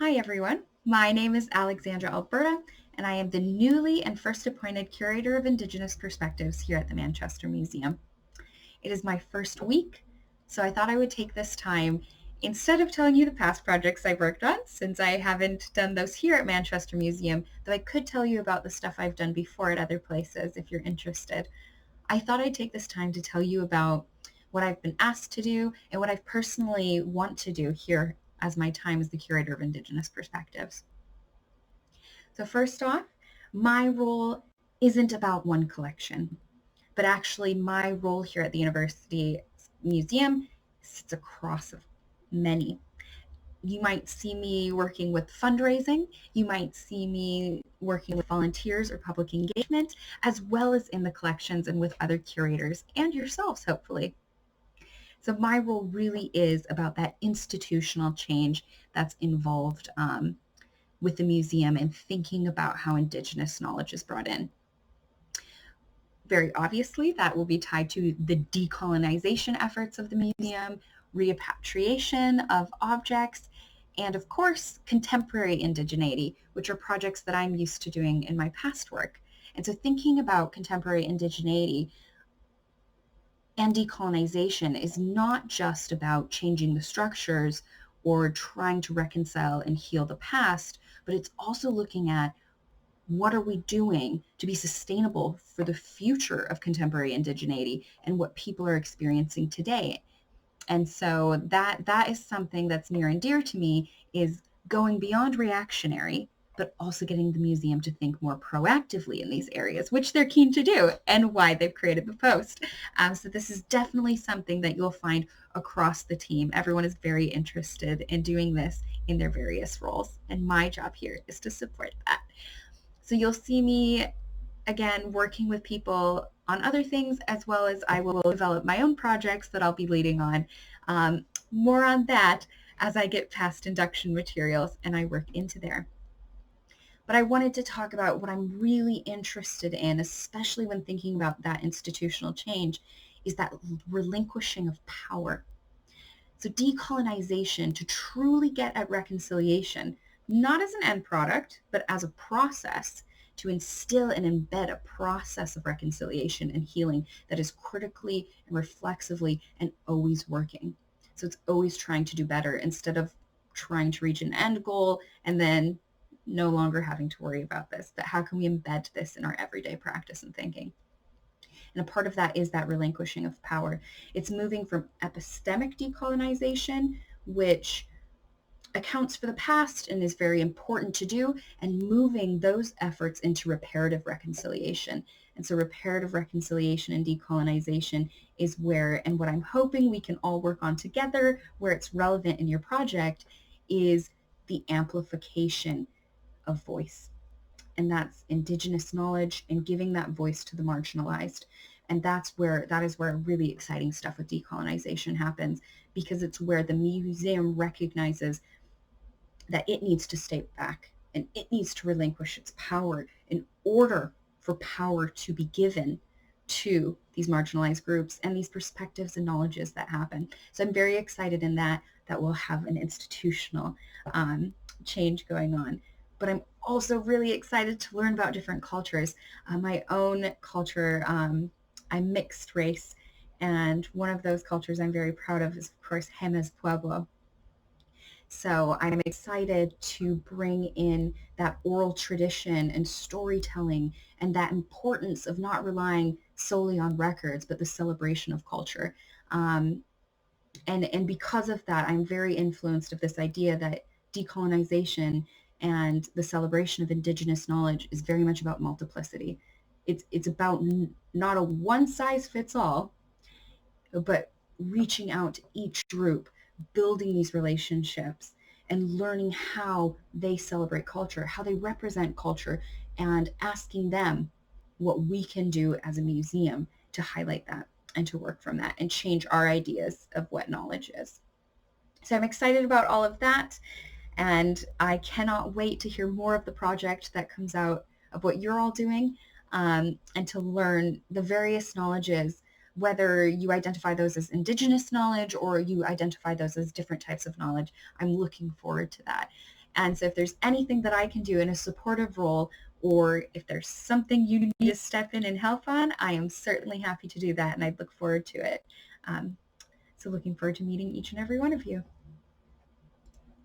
Hi everyone, my name is Alexandra Alberda, and I am the newly and first appointed Curator of Indigenous Perspectives here at the Manchester Museum. It is my first week, so I thought I would take this time, instead of telling you the past projects I've worked on, since I haven't done those here at Manchester Museum, though I could tell you about the stuff I've done before at other places if you're interested. I thought I'd take this time to tell you about what I've been asked to do and what I personally want to do here as my time as the Curator of Indigenous Perspectives. So first off, my role isn't about one collection, but actually my role here at the University Museum sits across many. You might see me working with fundraising. You might see me working with volunteers or public engagement, as well as in the collections and with other curators and yourselves, hopefully. So my role really is about that institutional change that's involved with the museum and thinking about how Indigenous knowledge is brought in. Very obviously, that will be tied to the decolonization efforts of the museum, repatriation of objects, and of course, contemporary indigeneity, which are projects that I'm used to doing in my past work. And so thinking about contemporary indigeneity and decolonization is not just about changing the structures or trying to reconcile and heal the past, but it's also looking at what are we doing to be sustainable for the future of contemporary indigeneity and what people are experiencing today. And so that is something that's near and dear to me, is going beyond reactionary, but also getting the museum to think more proactively in these areas, which they're keen to do, and why they've created the post. So this is definitely something that you'll find across the team. Everyone is very interested in doing this in their various roles, and my job here is to support that. So you'll see me, again, working with people on other things, as well as I will develop my own projects that I'll be leading on. More on that as I get past induction materials and I work into there. But I wanted to talk about what I'm really interested in, especially when thinking about that institutional change, is that relinquishing of power. So decolonization, to truly get at reconciliation, not as an end product, but as a process, to instill and embed a process of reconciliation and healing that is critically and reflexively and always working. So it's always trying to do better instead of trying to reach an end goal and then no longer having to worry about this. But how can we embed this in our everyday practice and thinking? And a part of that is that relinquishing of power. It's moving from epistemic decolonization, which accounts for the past and is very important to do, and moving those efforts into reparative reconciliation. And so reparative reconciliation and decolonization is where, and what I'm hoping we can all work on together, where it's relevant in your project, is the amplification of voice. And that's Indigenous knowledge and giving that voice to the marginalized. And that is where really exciting stuff with decolonization happens, because it's where the museum recognizes that it needs to step back and it needs to relinquish its power in order for power to be given to these marginalized groups and these perspectives and knowledges that happen. So I'm very excited in that we'll have an institutional change going on. But I'm also really excited to learn about different cultures. My own culture, I'm mixed race, and one of those cultures I'm very proud of is, of course, Jemez Pueblo. So I'm excited to bring in that oral tradition and storytelling and that importance of not relying solely on records, but the celebration of culture. And because of that, I'm very influenced of this idea that decolonization and the celebration of Indigenous knowledge is very much about multiplicity. It's about not a one-size-fits-all, but reaching out to each group, building these relationships, and learning how they celebrate culture, how they represent culture, and asking them what we can do as a museum to highlight that and to work from that and change our ideas of what knowledge is. So I'm excited about all of that, and I cannot wait to hear more of the project that comes out of what you're all doing, and to learn the various knowledges, whether you identify those as Indigenous knowledge or you identify those as different types of knowledge. I'm looking forward to that. And so if there's anything that I can do in a supportive role, or if there's something you need to step in and help on, I am certainly happy to do that, and I look forward to it. So looking forward to meeting each and every one of you.